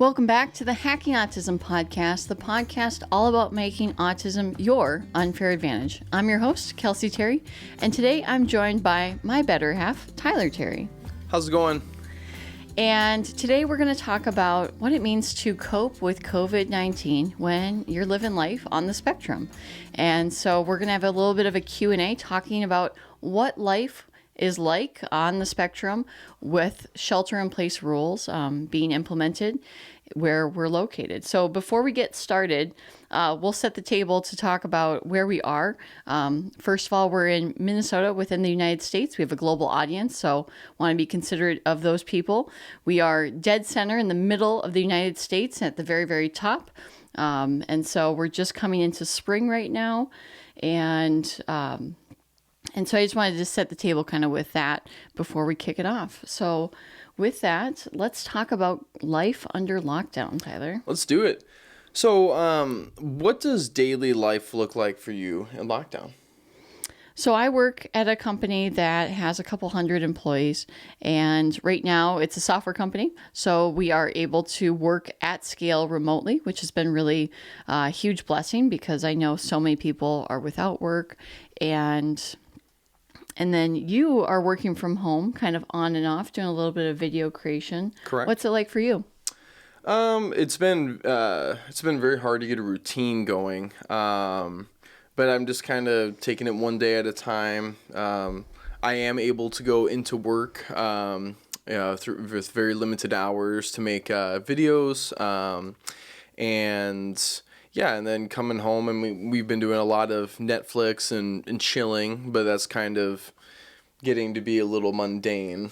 Welcome back to the Hacking Autism podcast, the podcast all about making autism your unfair advantage. I'm your host, Kelsey Terry, and today I'm joined by my better half, Tyler Terry. How's it going? And today we're going to talk about what it means to cope with COVID-19 when you're living life on the spectrum. And so we're going to have a little bit of a Q&A talking about what life is like on the spectrum with shelter-in-place rules being implemented where we're located. So before we get started, we'll set the table to talk about where we are. First of all, we're in Minnesota within the United States. We have a global audience, so want to be considerate of those people. We are dead center in the middle of the United States at the very, very top. And so we're just coming into spring right now. And so I just wanted to set the table kind of with that before we kick it off. So with that, let's talk about life under lockdown, Tyler. Let's do it. So what does daily life look like for you in lockdown? So I work at a company that has a couple hundred employees, and right now it's a software company. So we are able to work at scale remotely, which has been really a huge blessing because I know so many people are without work, and then you are working from home, kind of on and off, doing a little bit of video creation. Correct. What's it like for you? It's been very hard to get a routine going. But I'm just kind of taking it one day at a time. I am able to go into work with very limited hours to make videos. And then coming home, and we've been doing a lot of Netflix and chilling, but that's kind of getting to be a little mundane.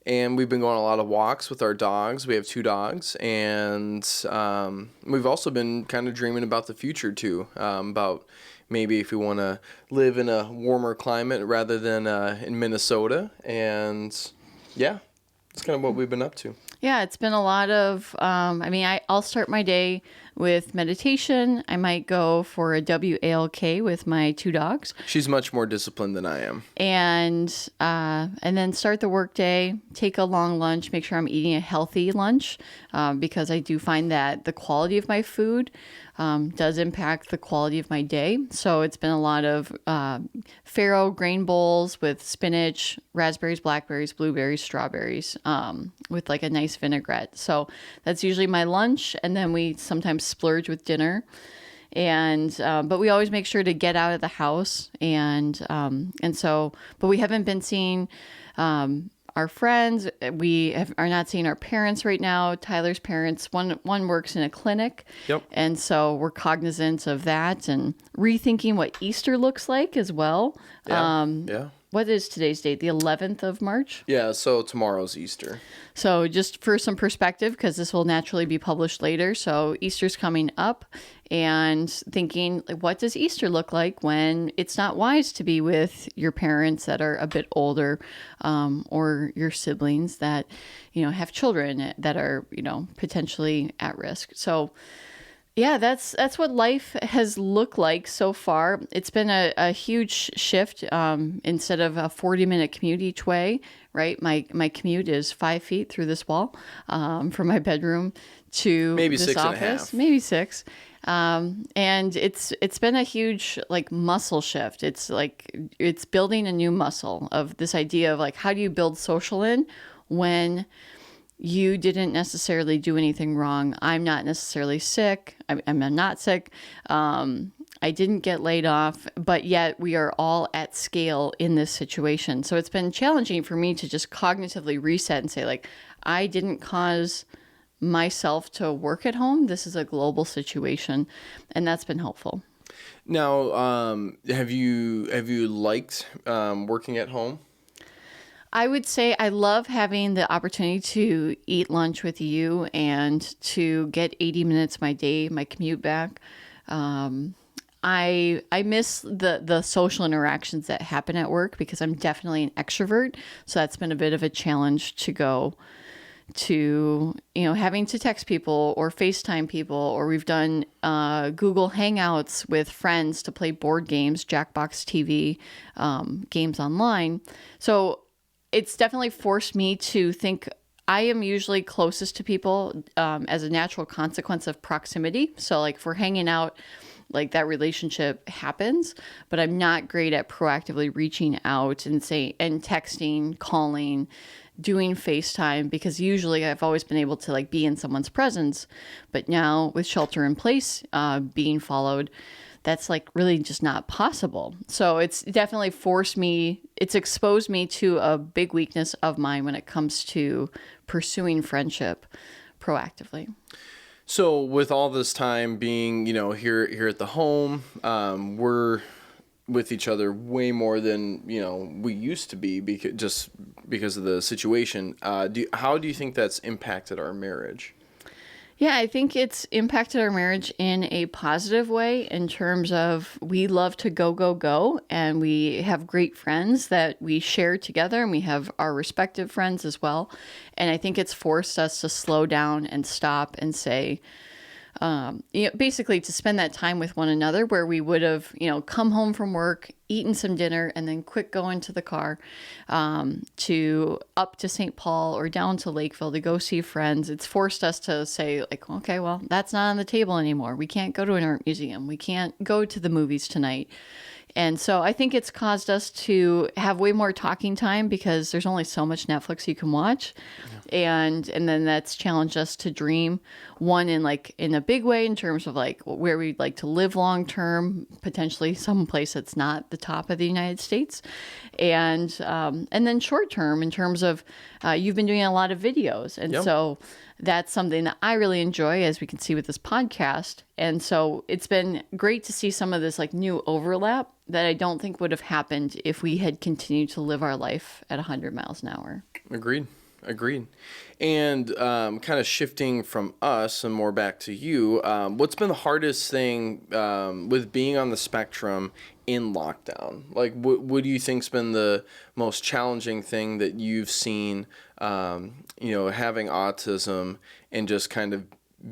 And we've been going on a lot of walks with our dogs. We have 2 dogs, and we've also been kind of dreaming about the future too, about maybe if we want to live in a warmer climate rather than in Minnesota. And yeah, that's kind of what we've been up to. Yeah, it's been a lot of, I'll start my day with meditation. I might go for a WALK with my 2 dogs. She's much more disciplined than I am. And then start the work day, take a long lunch, make sure I'm eating a healthy lunch, because I do find that the quality of my food does impact the quality of my day. So it's been a lot of farro grain bowls with spinach, raspberries, blackberries, blueberries, strawberries, with like a nice vinaigrette. So that's usually my lunch. And then we sometimes splurge with dinner. And but we always make sure to get out of the house. But we haven't been seeing our friends. Are not seeing our parents right now. Tyler's parents, one works in a clinic. Yep. And so we're cognizant of that and rethinking what Easter looks like as well. Yeah. What is today's date? The 11th of March? Yeah, so tomorrow's Easter. So just for some perspective, because this will naturally be published later. So Easter's coming up, and thinking, like, what does Easter look like when it's not wise to be with your parents that are a bit older, or your siblings that, have children that are, potentially at risk. So yeah, that's what life has looked like so far. It's been a huge shift. Instead of a 40-minute commute each way, right? My commute is 5 feet through this wall, from my bedroom to maybe this 6 office. and a half. Maybe 6. And it's been a huge muscle shift. It's building a new muscle of this idea of how do you build social in when you didn't necessarily do anything wrong. I'm not necessarily sick. I'm not sick. I didn't get laid off, but yet we are all at scale in this situation. So it's been challenging for me to just cognitively reset and say, I didn't cause myself to work at home. This is a global situation, and that's been helpful. Now, have you liked working at home? I would say I love having the opportunity to eat lunch with you and to get 80 minutes of my day, my commute back. I miss the social interactions that happen at work because I'm definitely an extrovert. So that's been a bit of a challenge to go to, having to text people or FaceTime people, or we've done Google Hangouts with friends to play board games, Jackbox TV, games online. So it's definitely forced me to think I am usually closest to people as a natural consequence of proximity. So like if we're hanging out, like that relationship happens, but I'm not great at proactively reaching out and texting, calling, doing FaceTime, because usually I've always been able to like be in someone's presence. But now with shelter in place being followed, that's like really just not possible. So it's definitely it's exposed me to a big weakness of mine when it comes to pursuing friendship proactively. So with all this time being, here at the home, we're with each other way more than, we used to be because of the situation. How do you think that's impacted our marriage? Yeah, I think it's impacted our marriage in a positive way in terms of we love to go, go, go. And we have great friends that we share together, and we have our respective friends as well. And I think it's forced us to slow down and stop and say, basically to spend that time with one another, where we would have, come home from work, eaten some dinner, and then quick go into the car to up to St. Paul or down to Lakeville to go see friends. It's forced us to say like, okay, well, that's not on the table anymore. We can't go to an art museum. We can't go to the movies tonight. And so I think it's caused us to have way more talking time because there's only so much Netflix you can watch. Yeah. And then that's challenged us to dream, one in a big way in terms of like where we'd like to live long term, potentially someplace that's not the top of the United States. And then short term in terms of you've been doing a lot of videos. And so that's something that I really enjoy, as we can see with this podcast. And so it's been great to see some of this like new overlap that I don't think would have happened if we had continued to live our life at 100 miles an hour. Agreed. And kind of shifting from us and more back to you, what's been the hardest thing with being on the spectrum in lockdown? Like, what do you think's been the most challenging thing that you've seen, having autism and just kind of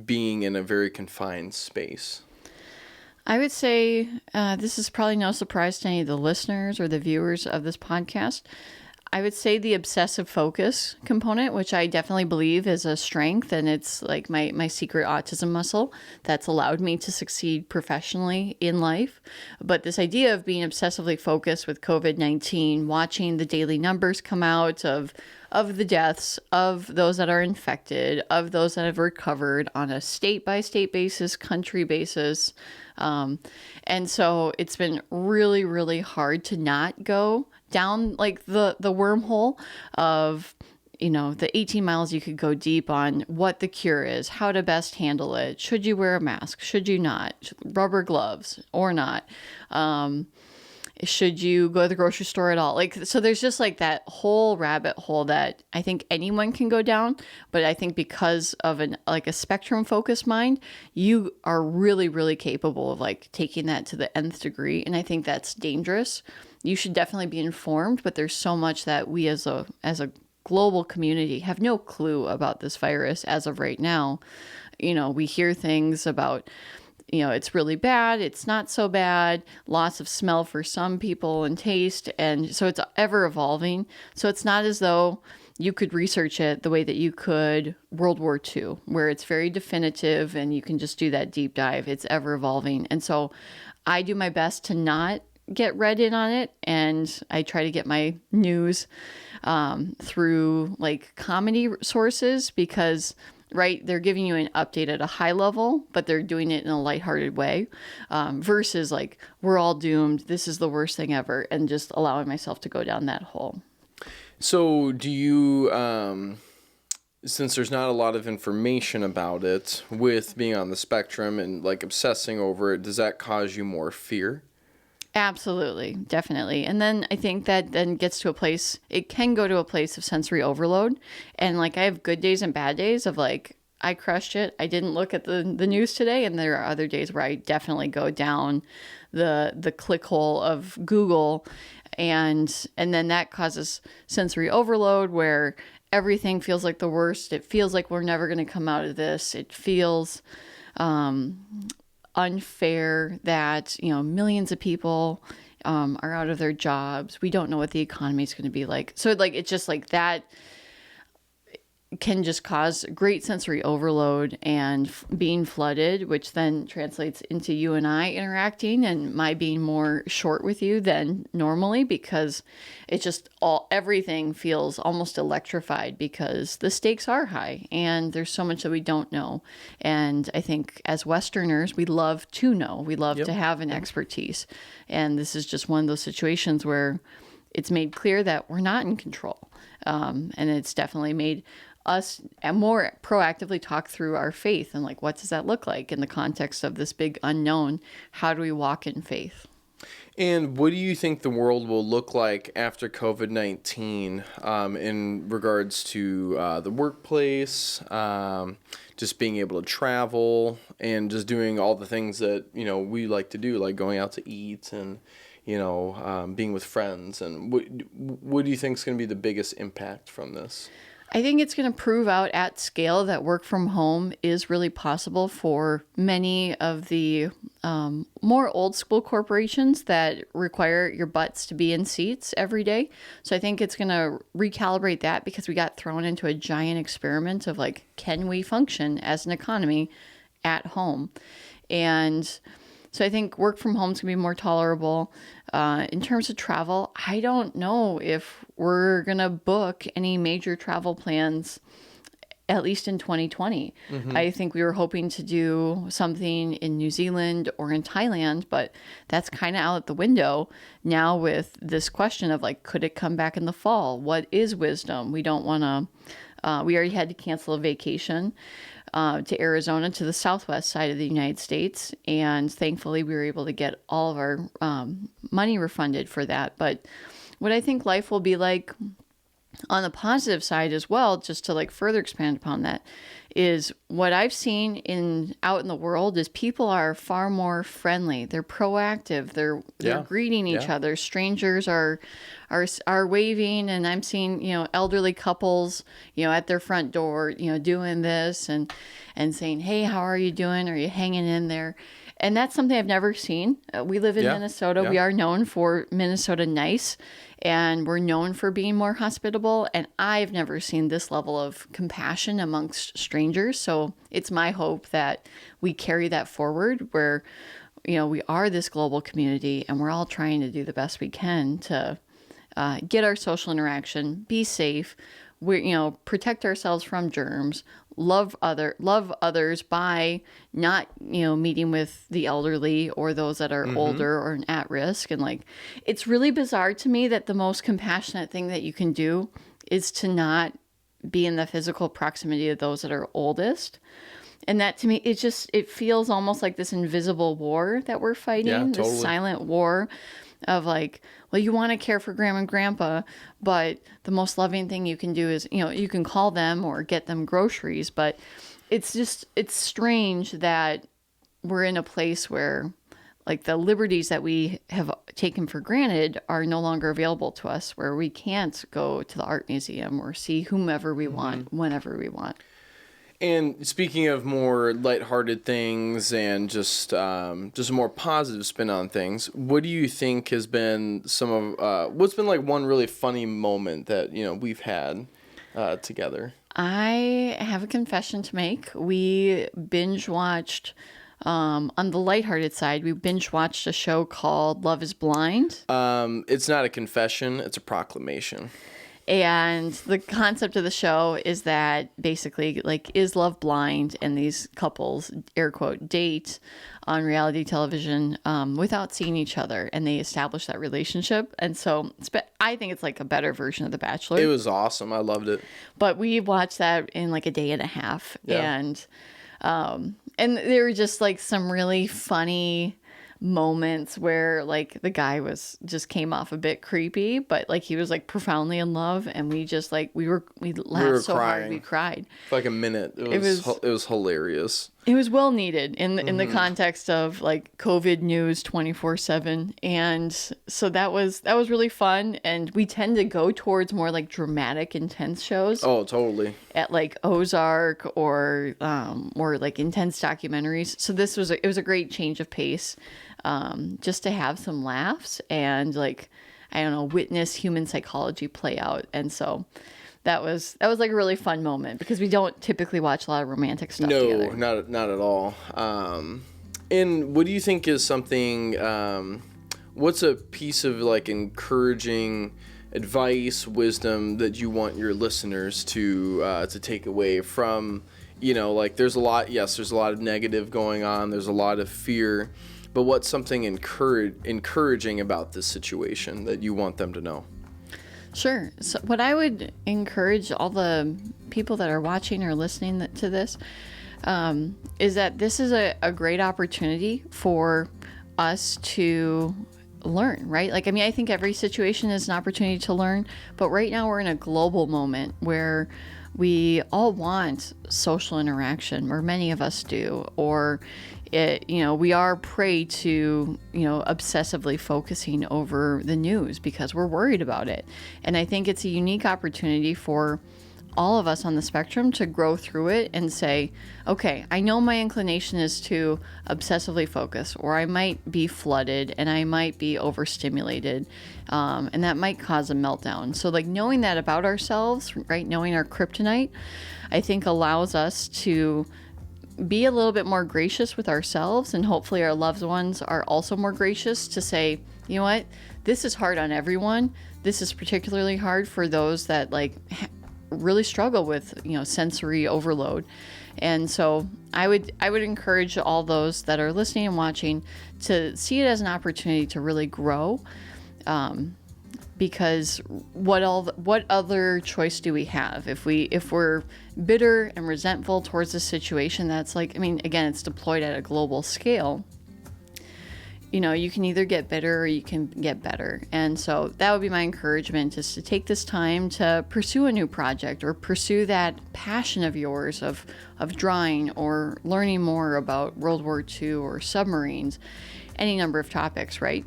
being in a very confined space? I would say this is probably no surprise to any of the listeners or the viewers of this podcast. I would say the obsessive focus component, which I definitely believe is a strength, and it's like my secret autism muscle that's allowed me to succeed professionally in life. But this idea of being obsessively focused with COVID-19, watching the daily numbers come out of the deaths, of those that are infected, of those that have recovered on a state-by-state basis, country basis. And so it's been really, really hard to not go down like the wormhole of, the 18 miles you could go deep on what the cure is, how to best handle it. Should you wear a mask? Should you not? Rubber gloves or not? Should you go to the grocery store at all? Like, so there's just like that whole rabbit hole that I think anyone can go down. But I think because of a spectrum focused mind, you are really, really capable of like taking that to the nth degree. And I think that's dangerous. You should definitely be informed, but there's so much that we as a global community have no clue about this virus as of right now. We hear things about, it's really bad, it's not so bad, loss of smell for some people and taste. And so it's ever evolving. So it's not as though you could research it the way that you could World War II, where it's very definitive and you can just do that deep dive. It's ever evolving. And so I do my best to not get read in on it, and I try to get my news through like comedy sources because they're giving you an update at a high level, but they're doing it in a lighthearted way versus like we're all doomed, this is the worst thing ever, and just allowing myself to go down that hole. So do you since there's not a lot of information about it with being on the spectrum and like obsessing over it, does that cause you more fear? Absolutely, definitely. And then I think that then gets to a place, it can go to a place of sensory overload. And like I have good days and bad days of like, I crushed it. I didn't look at the news today. And there are other days where I definitely go down the click hole of Google. And then that causes sensory overload where everything feels like the worst. It feels like we're never going to come out of this. It feels unfair that millions of people are out of their jobs. We don't know what the economy is going to be like. So like it's just like that. can just cause great sensory overload and being flooded, which then translates into you and I interacting and my being more short with you than normally, because it's just everything feels almost electrified because the stakes are high and there's so much that we don't know. And I think as Westerners, we love to know, we love to have an expertise. And this is just one of those situations where it's made clear that we're not in control. And it's definitely made us more proactively talk through our faith and like, what does that look like in the context of this big unknown? How do we walk in faith? And what do you think the world will look like after COVID-19 in regards to the workplace, just being able to travel and just doing all the things that, we like to do, like going out to eat and, being with friends? And what do you think is going to be the biggest impact from this? I think it's going to prove out at scale that work from home is really possible for many of the more old school corporations that require your butts to be in seats every day. So I think it's going to recalibrate that, because we got thrown into a giant experiment of like, can we function as an economy at home? And so I think work from home is going to be more tolerable. In terms of travel, I don't know if we're going to book any major travel plans, at least in 2020. I think we were hoping to do something in New Zealand or in Thailand, but that's kind of out the window now with this question of like, could it come back in the fall? What is wisdom? We don't want to, we already had to cancel a vacation to Arizona, to the southwest side of the United States. And thankfully, we were able to get all of our money refunded for that. But what I think life will be like on the positive side as well, just to like further expand upon that, is what I've seen out in the world is people are far more friendly. They're proactive. They're greeting each other. Strangers are waving, and I'm seeing, elderly couples, at their front door, doing this and saying, "Hey, how are you doing? Are you hanging in there?" And that's something I've never seen. We live in Minnesota. We are known for Minnesota nice, and we're known for being more hospitable. And I've never seen this level of compassion amongst strangers. So it's my hope that we carry that forward, where, we are this global community and we're all trying to do the best we can to get our social interaction, be safe, protect ourselves from germs, love others by not, meeting with the elderly or those that are older or at risk. And like, it's really bizarre to me that the most compassionate thing that you can do is to not be in the physical proximity of those that are oldest. And that to me, it feels almost like this invisible war that we're fighting, this silent war of like, well, you want to care for grandma and grandpa, but the most loving thing you can do is, you can call them or get them groceries. But it's strange that we're in a place where like the liberties that we have taken for granted are no longer available to us, where we can't go to the art museum or see whomever we want, whenever we want. And speaking of more lighthearted things and just a more positive spin on things, what do you think has been some of what's been like one really funny moment that we've had together? I have a confession to make. We binge watched on the lighthearted side. We binge watched a show called Love Is Blind. It's not a confession; it's a proclamation. And the concept of the show is that basically, like, is love blind? And these couples, air quote, date on reality television without seeing each other, and they establish that relationship. And so I think it's like a better version of The Bachelor. It was awesome. I loved it. But we watched that in like a day and a half. Yeah. And there were just like some really funny moments where like the guy just came off a bit creepy, but like he was like profoundly in love, and we just like we laughed so hard we cried for like a minute. It was hilarious. It was well needed in the context of like COVID news 24/7, and so that was really fun. And we tend to go towards more like dramatic, intense shows. Oh, totally. At like Ozark or more like intense documentaries. So it was a great change of pace, just to have some laughs and like, I don't know, witness human psychology play out. And so that was like a really fun moment because we don't typically watch a lot of romantic stuff together. No, not at all. And what do you think is something? What's a piece of like encouraging advice, wisdom that you want your listeners to take away from? Like there's a lot of negative going on. There's a lot of fear, but what's something encouraging about this situation that you want them to know? Sure. So what I would encourage all the people that are watching or listening to this is that this is a great opportunity for us to learn, right? Like, I mean, I think every situation is an opportunity to learn, but right now we're in a global moment where we all want social interaction, or many of us do, or we are prey to, obsessively focusing over the news because we're worried about it. And I think it's a unique opportunity for all of us on the spectrum to grow through it and say, okay, I know my inclination is to obsessively focus, or I might be flooded and I might be overstimulated, and that might cause a meltdown. So like knowing that about ourselves, right, knowing our kryptonite, I think allows us to be a little bit more gracious with ourselves, and hopefully our loved ones are also more gracious to say, you know what, this is hard on everyone. This is particularly hard for those that like really struggle with, sensory overload. And so I would encourage all those that are listening and watching to see it as an opportunity to really grow, because what other choice do we have if we're bitter and resentful towards a situation that's like, I mean, again, it's deployed at a global scale. You can either get bitter or you can get better. And so that would be my encouragement, is to take this time to pursue a new project or pursue that passion of yours of drawing or learning more about World War II or submarines, any number of topics, right?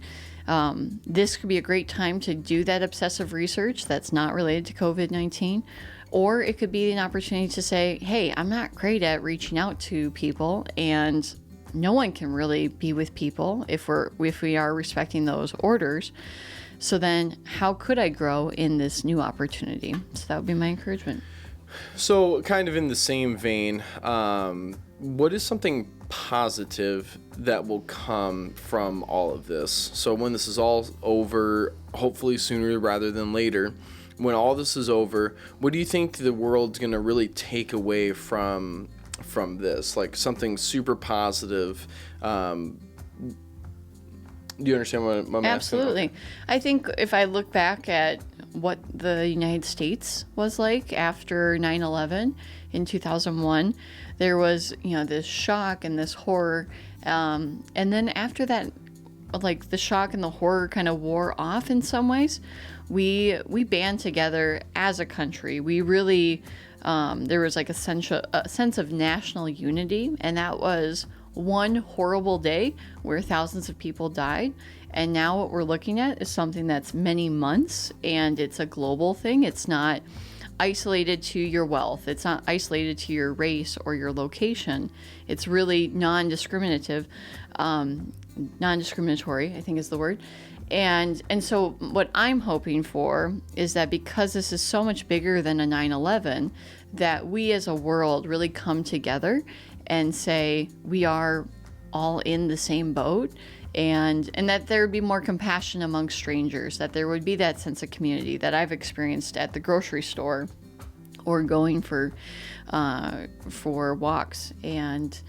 This could be a great time to do that obsessive research that's not related to COVID-19. Or it could be an opportunity to say, hey, I'm not great at reaching out to people, and no one can really be with people if we are respecting those orders. So then how could I grow in this new opportunity? So that would be my encouragement. So kind of in the same vein, what is something positive that will come from all of this? So when this is all over, hopefully sooner rather than later, when all this is over, what do you think the world's going to really take away from this? Like something super positive. Do you understand what I'm asking? Absolutely. I think if I look back at what the United States was like after 9/11 in 2001, there was, this shock and this horror. And then after that, like the shock and the horror kind of wore off in some ways, we band together as a country. We really, there was like a sense of national unity, and that was one horrible day where thousands of people died. And now what we're looking at is something that's many months, and it's a global thing. It's not isolated to your wealth. It's not isolated to your race or your location. It's really non-discriminatory, I think is the word. And so what I'm hoping for is that because this is so much bigger than a 9/11, that we as a world really come together and say we are all in the same boat, and that there would be more compassion among strangers, that there would be that sense of community that I've experienced at the grocery store or going for walks. And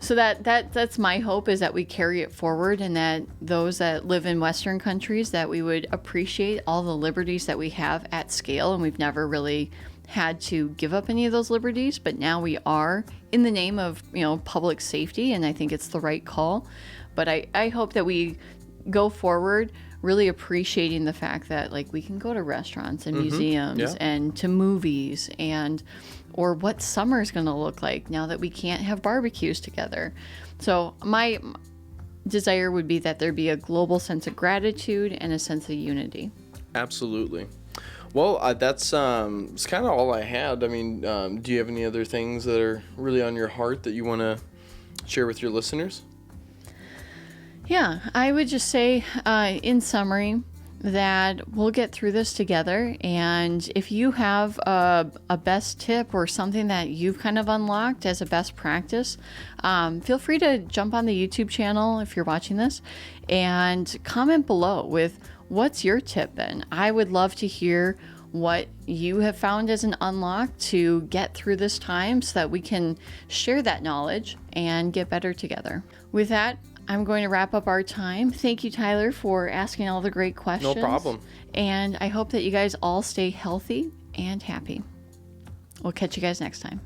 so that's my hope, is that we carry it forward, and that those that live in Western countries, that we would appreciate all the liberties that we have at scale, and we've never really had to give up any of those liberties, but now we are, in the name of public safety, and I think it's the right call. But I hope that we go forward really appreciating the fact that like we can go to restaurants and museums and to movies, or what summer is going to look like now that we can't have barbecues together. So my desire would be that there be a global sense of gratitude and a sense of unity. Absolutely. Well, that's it's kind of all I had. I mean, do you have any other things that are really on your heart that you want to share with your listeners? Yeah, I would just say, in summary, that we'll get through this together. And if you have a best tip or something that you've kind of unlocked as a best practice, feel free to jump on the YouTube channel if you're watching this and comment below with what's your tip been. I would love to hear what you have found as an unlock to get through this time so that we can share that knowledge and get better together. With that, I'm going to wrap up our time. Thank you, Tyler, for asking all the great questions. No problem. And I hope that you guys all stay healthy and happy. We'll catch you guys next time.